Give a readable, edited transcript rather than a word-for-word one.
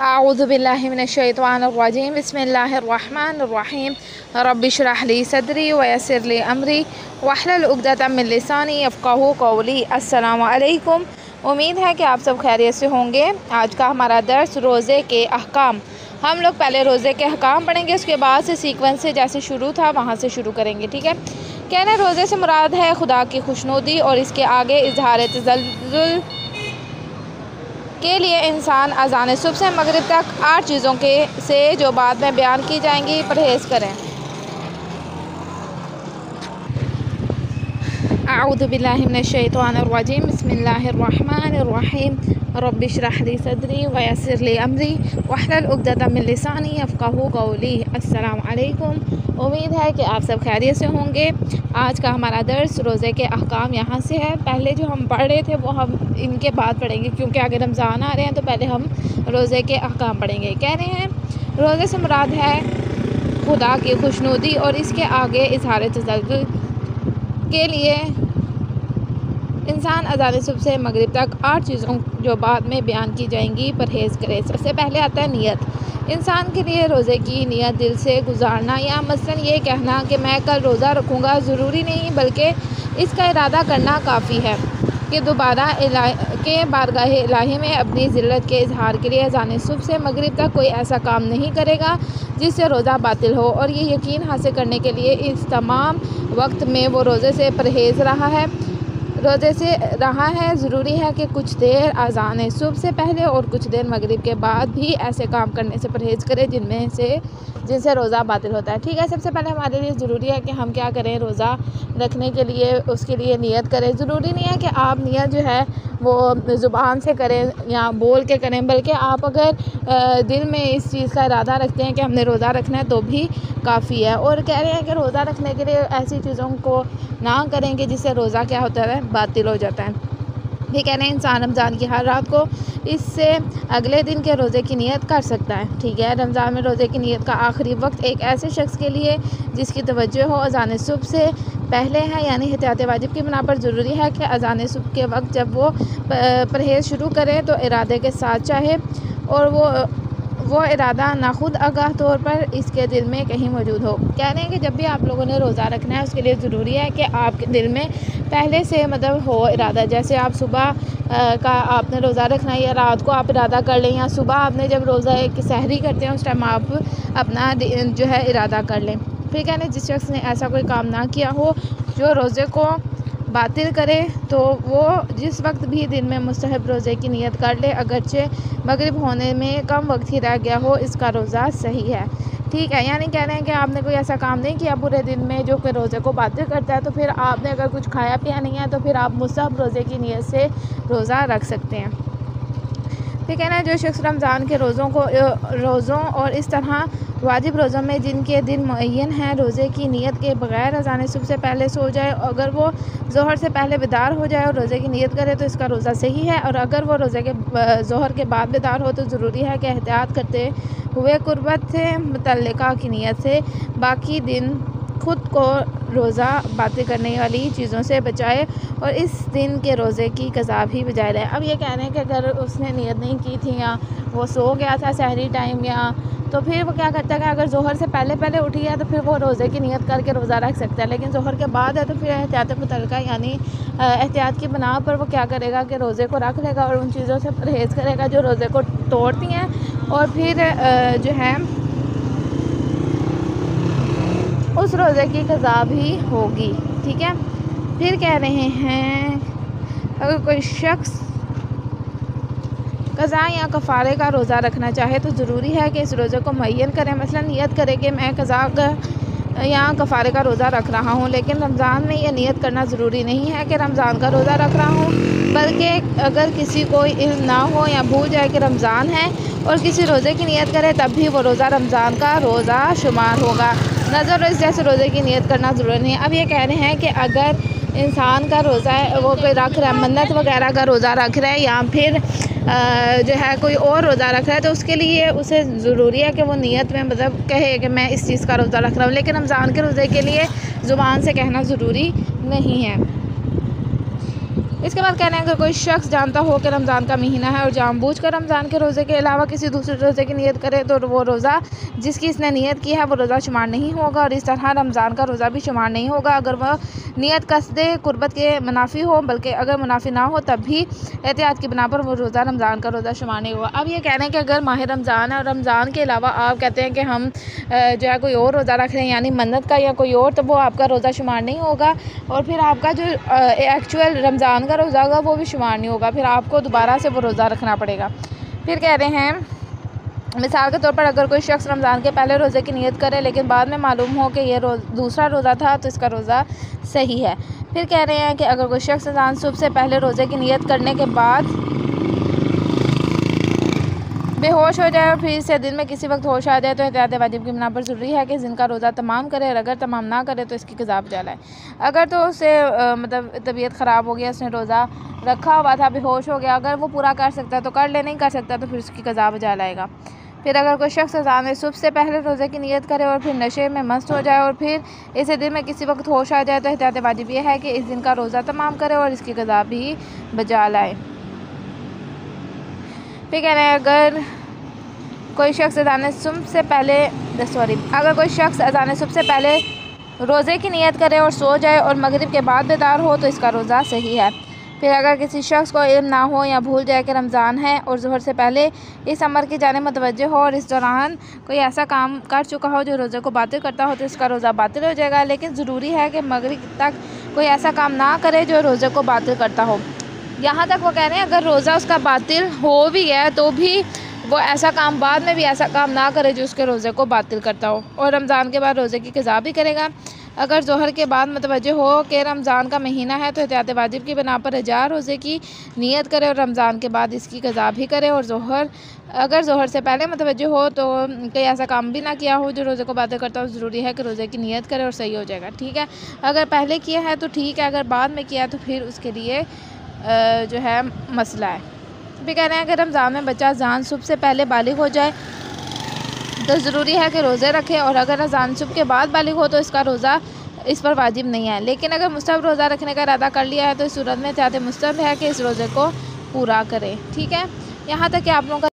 अऊज़ुबिल्लाहि मिनश्शैतानिर्रजीम बिस्मिल्लाहिर्रहमानिर्रहीम रब्बि इश्रह ली सदरी व यस्सिर ली अमरी वहलुल उक़दतम मिन लिसानी यफ़क़हू क़ौली। अस्सलामु अलैकुम। उम्मीद है कि आप सब खैरियत से होंगे। आज का हमारा दर्स रोज़े के अहकाम। हम लोग पहले रोज़े के अहकाम पढ़ेंगे, उसके बाद से सीक्वेंस से जैसे शुरू था वहाँ से शुरू करेंगे। ठीक है। कहना रोज़े से मुराद है खुदा की खुशनुदी और इसके आगे इज़हार तज़ल्लुल के लिए इंसान अज़ान सुबह से मगरिब तक 8 चीज़ों के से जो बाद में बयान की जाएंगी परहेज़ करें। अऊज़ु बिल्लाहि मिनश्शैतानिर्रजीम बिस्मिल्लाहिर्रहमानिर्रहीम रब्बि इश्रह ली सदरी व यस्सिर ली अमरी वहलुल उक़दतम मिन लिसानी यफ़क़हू क़ौली। अस्सलामु अलैकुम। उम्मीद है कि आप सब खैरियत से होंगे। आज का हमारा दर्स रोज़े के अहकाम यहाँ से है। पहले जो हम पढ़ रहे थे वो हम इनके बाद पढ़ेंगे, क्योंकि आगे रमज़ान आ रहे हैं तो पहले हम रोज़े के अहकाम पढ़ेंगे। कह रहे हैं रोज़े से मुराद है खुदा की खुशनुदी और इसके आगे इज़हार तज़ल्लुल के लिए इंसान अज़ान सुबह से मगरिब तक 8 चीज़ों जो बाद में बयान की जाएंगी परहेज़ करे। सबसे पहले आता है नियत। इंसान के लिए रोज़े की नियत दिल से गुजारना या मसलन ये कहना कि मैं कल रोज़ा रखूँगा ज़रूरी नहीं, बल्कि इसका इरादा करना काफ़ी है कि दोबारा के बारगाह इलाही में अपनी ज़िल्लत के इजहार के लिए अज़ान सुबह से मगरिब तक कोई ऐसा काम नहीं करेगा जिससे रोज़ा बातिल हो, और ये यकीन हासिल करने के लिए इस तमाम वक्त में वो रोज़े से परहेज़ रहा है। ज़रूरी है कि कुछ देर अज़ान सुबह से पहले और कुछ देर मगरिब के बाद भी ऐसे काम करने से परहेज़ करें जिनसे रोज़ा बातिल होता है। ठीक है। सबसे पहले हमारे लिए ज़रूरी है कि हम क्या करें, रोज़ा रखने के लिए उसके लिए नियत करें। ज़रूरी नहीं है कि आप नियत जो है वो ज़ुबान से करें या बोल के करें, बल्कि आप अगर दिल में इस चीज़ का इरादा रखते हैं कि हमने रोज़ा रखना है तो भी काफ़ी है। और कह रहे हैं कि रोज़ा रखने के लिए ऐसी चीज़ों को ना करें कि जिससे रोज़ा क्या होता है, बातिल हो जाता है। ये कह रहे हैं इंसान रमज़ान की हर रात को इससे अगले दिन के रोज़े की नियत कर सकता है। ठीक है। रमज़ान में रोज़े की नियत का आखिरी वक्त एक ऐसे शख्स के लिए जिसकी तवज्जो हो अज़ान सुबह से पहले है, यानी एहतियात वाजिब की बिना पर ज़रूरी है कि अज़ान सुबह के वक्त जब वो परहेज़ शुरू करें तो इरादे के साथ चाहे और वो इरादा ना खुद आगाह तौर पर इसके दिल में कहीं मौजूद हो। कह रहे हैं कि जब भी आप लोगों ने रोज़ा रखना है उसके लिए ज़रूरी है कि आपके दिल में पहले से मतलब हो इरादा। जैसे आप सुबह का आपने रोज़ा रखना है या रात को आप इरादा कर लें, या सुबह आपने जब रोज़ा की सहरी करते हैं उस टाइम आप अपना जो है इरादा कर लें। फिर कहने जिस शख्स ने ऐसा कोई काम ना किया हो जो रोज़े को बातिल करे तो वो जिस वक्त भी दिन में मुस्तहब रोज़े की नियत कर ले, अगरचे मगरिब होने में कम वक्त ही रह गया हो, इसका रोज़ा सही है। ठीक है। यानी कह रहे हैं कि आपने कोई ऐसा काम नहीं किया पूरे दिन में जो कि रोज़े को बातिल करता है, तो फिर आपने अगर कुछ खाया पिया नहीं है तो फिर आप मुस्तहब रोज़े की नियत से रोज़ा रख सकते हैं। फिर कहना है जो शख्स रमज़ान के रोज़ों और इस तरह वाजिब रोज़ों में जिनके दिन मुअय्यन हैं रोज़े की नियत के बग़ैर अज़ान सुबह से पहले सो जाए, अगर वो ज़ोहर से पहले बेदार हो जाए और रोज़े की नियत करे तो इसका रोज़ा सही है। और अगर वो रोज़े के ज़ोहर के बाद बेदार हो तो ज़रूरी है कि एहतियात करते हुए कुर्बत से मुतल्लिका की नियत से बाकी दिन खुद को रोज़ा बातिल करने वाली चीज़ों से बचाए और इस दिन के रोज़े की कज़ा भी बजाय रहे। अब ये कह रहे हैं कि अगर उसने नियत नहीं की थी या वो सो गया था सहरी टाइम या, तो फिर वो क्या करता है, अगर ज़ोहर से पहले उठी है तो फिर वो रोज़े की नियत करके रोज़ा रख सकता है। लेकिन ज़ोहर के बाद है तो फिर एहतियात मुतल्लिका यानी एहतियात की बिना पर वो क्या करेगा कि रोज़े को रख लेगा और उन चीज़ों से परहेज़ करेगा जो रोज़े को तोड़ती हैं, और फिर जो है उस रोज़े की कज़ा भी होगी। ठीक है। फिर कह रहे हैं अगर कोई शख्स कज़ा या कफ़ारे का रोज़ा रखना चाहे तो ज़रूरी है कि इस रोज़े को मुअय्यन करें। मसलन नियत करे कि मैं कज़ा या कफ़ारे का रोज़ा रख रहा हूँ, लेकिन रमज़ान में यह नियत करना ज़रूरी नहीं है कि रमज़ान का रोज़ा रख रहा हूँ, बल्कि अगर किसी को इल्म ना हो या भूल जाए कि रमज़ान है और किसी रोज़े की नियत करे तब भी वो रोज़ा रमज़ान का रोज़ा शुमार होगा। नज़र और इस जैसे रोज़े की नियत करना ज़रूरी नहीं है। अब ये कह रहे हैं कि अगर इंसान का रोज़ा है वो कोई रख रहा है, मन्नत वगैरह का रोज़ा रख रहा है या फिर जो है कोई और रोज़ा रख रहा है, तो उसके लिए उसे ज़रूरी है कि वो नियत में मतलब कहे कि मैं इस चीज़ का रोज़ा रख रहा हूँ। लेकिन रमज़ान के रोज़े के लिए ज़ुबान से कहना ज़रूरी नहीं है। इसके बाद कह रहे हैं अगर कोई शख्स जानता हो कि रमज़ान का महीना है और जानबूझकर रमज़ान के रोज़े के अलावा किसी दूसरे रोज़े की नीयत करे तो वो रोज़ा जिसकी इसने नीयत की है वो रोज़ा शुमार नहीं होगा, और इस तरह रमज़ान का रोज़ा भी शुमार नहीं होगा अगर वह नीयत कसदे कुर्बत के मुनाफी हो, बल्कि अगर मुनाफी ना हो तब भी एहतियात की बिना पर वो रोज़ा रमज़ान का रोज़ा शुमार नहीं होगा। अब ये कह रहे हैं कि अगर माह रमज़ान है और रमज़ान के अलावा आप कहते हैं कि हम जो है कोई और रोज़ा रख रहे हैं यानी मन्नत का या कोई और, तो वो आपका रोज़ा शुमार नहीं होगा और फिर आपका जो एक्चुअल रमज़ान का रोज़ा होगा वो भी शुमार नहीं होगा, फिर आपको दोबारा से वो रोज़ा रखना पड़ेगा। फिर कह रहे हैं मिसाल के तौर पर अगर कोई शख्स रमज़ान के पहले रोज़े की नीयत करे लेकिन बाद में मालूम हो कि ये दूसरा रोज़ा था तो इसका रोज़ा सही है। फिर कह रहे हैं कि अगर कोई शख्स अज़ान सुबह से पहले रोज़े की नीयत करने के बाद बेहोश हो जाए और फिर से दिन में किसी वक्त होश आ जाए तो एहतियात वाजिब की बिना पर ज़रूरी है कि जिनका रोज़ा तमाम करे, और अगर तमाम ना करे तो इसकी कज़ा बजा लाए। अगर तो उसे मतलब तबीयत ख़राब हो गया, उसने रोज़ा रखा हुआ था, बेहोश हो गया, अगर वो पूरा कर सकता है तो कर ले, नहीं कर सकता तो फिर उसकी कज़ा बजा लाएगा। फिर अगर कोई शख्स अज़ान सुबह से पहले रोज़े की नीयत करे और फिर नशे में मस्त हो जाए और फिर इसे दिन में किसी वक्त होश आ जाए तो एहतियात वाजिब यह है कि इस दिन का रोज़ा तमाम करे और इसकी कज़ा भी बजा लाए। फिर कह रहे हैं अगर कोई शख्स अज़ान सुबह से पहले रोज़े की नीयत करे और सो जाए और मगरिब के बाद बेदार हो तो इसका रोज़ा सही है। फिर अगर किसी शख्स को इल्म ना हो या भूल जाए कि रमज़ान है और ज़ोहर से पहले इस अमर की जाने मुतवज्जह हो और इस दौरान कोई ऐसा काम कर चुका हो जो रोज़े को बातिल करता हो तो इसका रोज़ा बातिल हो जाएगा, लेकिन ज़रूरी है कि मगरिब तक कोई ऐसा काम ना करे जो रोज़े को बातिल करता हो। यहाँ तक वो कह रहे हैं अगर रोज़ा उसका बातिल हो भी गया तो भी वो ऐसा काम बाद में भी ऐसा काम ना करे जो उसके रोज़े को बातिल करता हो, और रमज़ान के बाद रोज़े की कज़ा भी करेगा। अगर ज़ोहर के बाद मुतवज्जह हो कि रमज़ान का महीना है तो एहतियात वाजिब की बिना पर रजा रोज़े की नीयत करे और रमज़ान के बाद इसकी कज़ा भी करे, और अगर ज़ोहर से पहले मुतवज्जह हो तो कोई ऐसा काम भी ना किया हो जो रोज़े को बातिल करता हो, ज़रूरी है कि रोज़े की नीयत करे और सही हो जाएगा। ठीक है, अगर पहले किया है तो ठीक है, अगर बाद में किया तो फिर उसके लिए जो है मसला है। भी कह रहे हैं कि रमज़ान में बच्चा अज़ान सुबह से पहले बालिग हो जाए तो ज़रूरी है कि रोज़े रखे, और अगर अज़ान सुबह के बाद बालिग हो तो इसका रोज़ा इस पर वाजिब नहीं है, लेकिन अगर मुस्तहब रोज़ा रखने का इरादा कर लिया है तो इस सूरत में एहतियात मुस्तहब है कि इस रोज़े को पूरा करें। ठीक है, यहाँ तक कि आप लोगों का